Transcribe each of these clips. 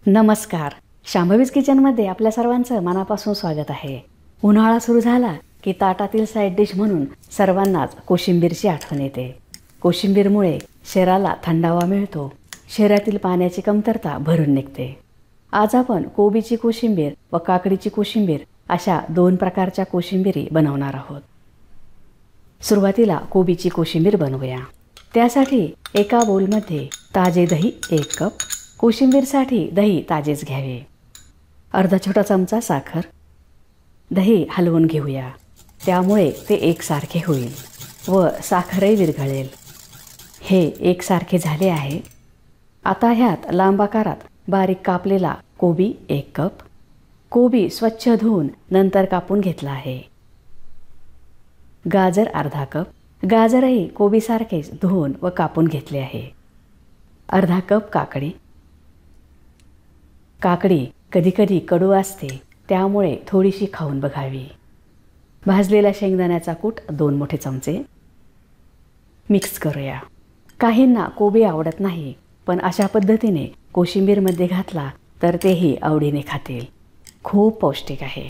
नमस्कार. शांभवीज किचनमध्ये आपल्या सर्वांचं मनापासून स्वागत आहे. उन्हाळा सुरू झाला की ताटातील साईड डिश म्हणून सर्वांनाच कोशिंबीरची आठवण येते. कोशिंबीरमुळे शरीराला थंडावा मिळतो, शरीरातील पाण्याची कमतरता भरून निघते. आज आपण कोबीची कोशिंबीर व काकडीची कोशिंबीर अशा 2 प्रकारच्या कोशिंबिरी बनवणार आहोत. सुरुवातीला कोबीची कोशिंबीर बनवूया. त्यासाठी एका बोलमध्ये ताजे दही 1 कप, कोशिंबीरसाठी दही ताजेच घ्यावे. अर्धा छोटा चमचा साखर. दही हलवून घेऊया, त्यामुळे ते एकसारखे होईल व साखरही विरघळेल. हे एकसारखे झाले आहे. आता ह्यात लांब आकारात बारीक कापलेला कोबी 1 कप. कोबी स्वच्छ धुवून नंतर कापून घेतला आहे. गाजर अर्धा कप. गाजरही कोबीसारखेच धुवून व कापून घेतले आहे. अर्धा कप काकडी. काकडी कधीकधी कडू असते, त्यामुळे थोडीशी खाऊन बघावी. भाजलेला शेंगदाण्याचा कूट 2 मोठे चमचे. मिक्स करूया. काहींना कोबी आवडत नाही, पण अशा पद्धतीने कोशिंबीरमध्ये घातला तर तेही आवडीने खातील. खूप पौष्टिक आहे.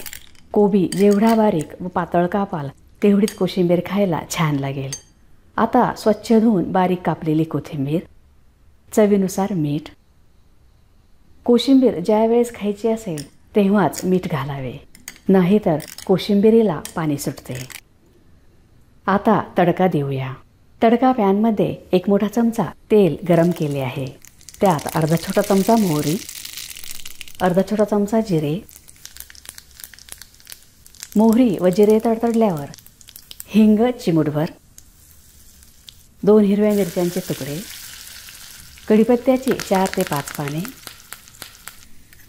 कोबी जेवढा बारीक व पातळ कापाल तेवढीच कोशिंबीर खायला छान लागेल. आता स्वच्छ धुवून बारीक कापलेली कोथिंबीर. चवीनुसार मीठ. कोशिंबीर ज्या वेळेस खायची असेल तेव्हाच मीठ घालावे, नाहीतर कोशिंबीरीला पाणी सुटते. आता तडका देऊया. तडका पॅनमध्ये 1 मोठा चमचा तेल गरम केले आहे. त्यात अर्धा छोटा चमचा मोहरी, अर्धा छोटा चमचा जिरे. मोहरी व जिरे तडतडल्यावर हिंग चिमूटभर, 2 हिरव्या मिरच्यांचे तुकडे, कढीपत्त्याची 4 ते 5 पाने.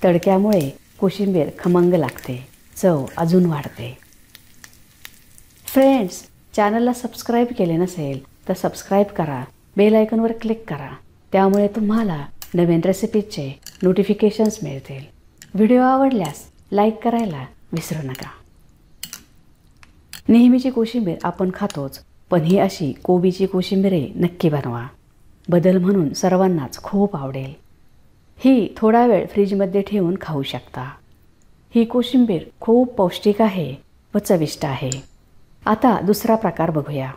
तडक्यामुळे कोशिंबीर खमंग लागते, चव अजून वाढते. फ्रेंड्स, चॅनलला सबस्क्राईब केले नसेल तर सबस्क्राईब करा, बेल आयकॉनवर क्लिक करा. त्यामुळे तुम्हाला नवीन रेसिपीजचे नोटिफिकेशन्स मिळतील. व्हिडिओ आवडल्यास लाईक करायला विसरू नका. नेहमीची कोशिंबीर आपण खातोच, पण ही अशी कोबीची कोशिंबीर नक्की बनवा. बदल म्हणून सर्वांनाच खूप आवडेल. ही थोडा वेळ फ्रीजमध्ये ठेवून खाऊ शकता. ही कोशिंबीर खूप पौष्टिक आहे व चविष्ट आहे. आता दुसरा प्रकार बघूया.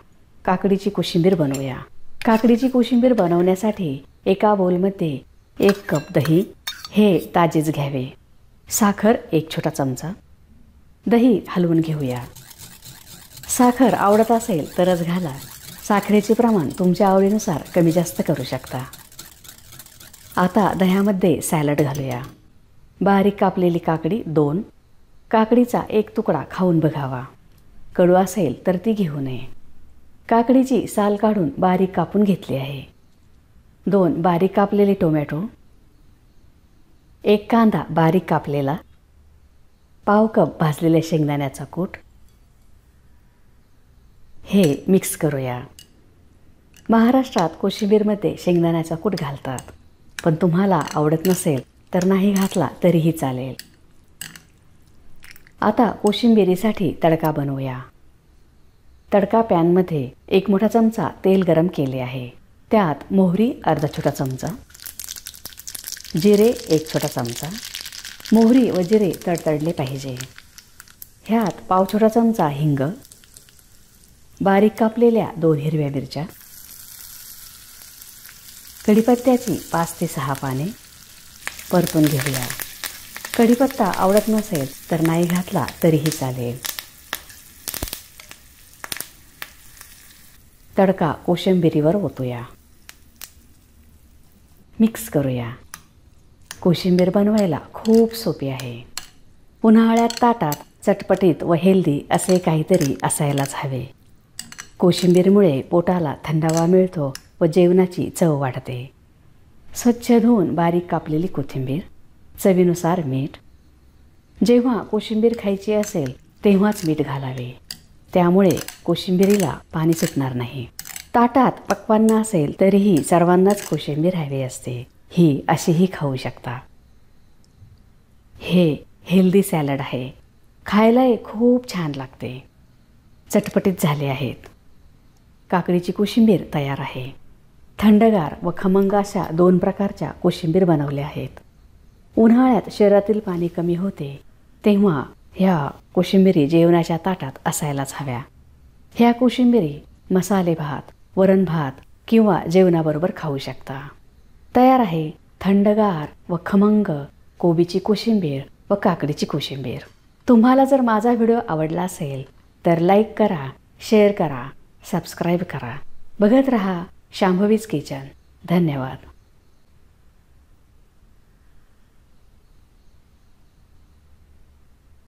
काकडीची कोशिंबीर बनवूया. काकडीची कोशिंबीर बनवण्यासाठी एका बोलमध्ये 1 कप दही, हे ताजेच घ्यावे. साखर 1 छोटा चमचा. दही हलवून घेऊया. साखर आवडत असेल तरच घाला. साखरेचे प्रमाण तुमच्या आवडीनुसार कमी जास्त करू शकता. आता दह्यामध्ये सॅलड घालूया. बारीक कापलेली काकडी 2. काकडीचा 1 तुकडा खाऊन बघावा. कडू असेल तर ती घेऊ नये. काकडीची साल काढून बारीक कापून घेतली आहे. 2 बारीक कापलेले टोमॅटो, 1 कांदा बारीक कापलेला, पाव कप भाजलेल्या शेंगदाण्याचा कूट. हे मिक्स करूया. महाराष्ट्रात कोशिंबीरमध्ये शेंगदाण्याचा कूट घालतात, पण तुम्हाला आवडत नसेल तर नाही घातला तरीही चालेल. आता कोशिंबीरीसाठी तडका बनवूया. तडका पॅनमध्ये 1 मोठा चमचा तेल गरम केले आहे. त्यात मोहरी अर्धा छोटा चमचा, जिरे 1 छोटा चमचा. मोहरी व जिरे तडतडले पाहिजे. ह्यात पाव छोटा चमचा हिंग, बारीक कापलेल्या 2 हिरव्या मिरच्या, कढीपत्त्याची 5 ते 6 पाने. परतून घेऊया. कढीपत्ता आवडत नसेल तर नाही घातला तरीही चालेल. तडका कोशिंबिरीवर ओतूया. मिक्स करूया. कोशिंबीर बनवायला खूप सोपी आहे. उन्हाळ्यात ताटात चटपटीत व हेल्दी असे काहीतरी असायलाच हवे. कोशिंबीरमुळे पोटाला थंडावा मिळतो व जेवणाची चव वाढते. स्वच्छ धुवून बारीक कापलेली कोथिंबीर, चवीनुसार मीठ. जेव्हा कोशिंबीर खायची असेल तेव्हाच मीठ घालावे, त्यामुळे कोशिंबीरीला पाणी सुटणार नाही. ताटात पक्वान्न असेल तरीही सर्वांनाच कोशिंबीर हवी असते. ही अशीही खाऊ शकता. हे हेल्दी सॅलड आहे. खायलाही खूप छान लागते. चटपटीत झाले आहेत. काकडीची कोशिंबीर तयार आहे. थंडगार व खमंग अशा 2 प्रकारच्या कोशिंबीर बनवल्या आहेत. उन्हाळ्यात शरीरातील पाणी कमी होते तेव्हा ह्या कोशिंबिरी जेवणाच्या ताटात असायलाच हव्या. ह्या कोशिंबिरी मसाले भात, वरण भात किंवा जेवणाबरोबर खाऊ शकता. तयार आहे थंडगार व खमंग कोबीची कोशिंबीर व काकडीची कोशिंबीर. तुम्हाला जर माझा व्हिडिओ आवडला असेल तर लाईक करा, शेअर करा, सबस्क्राईब करा. बघत रहा शांभवीज किचन. धन्यवाद.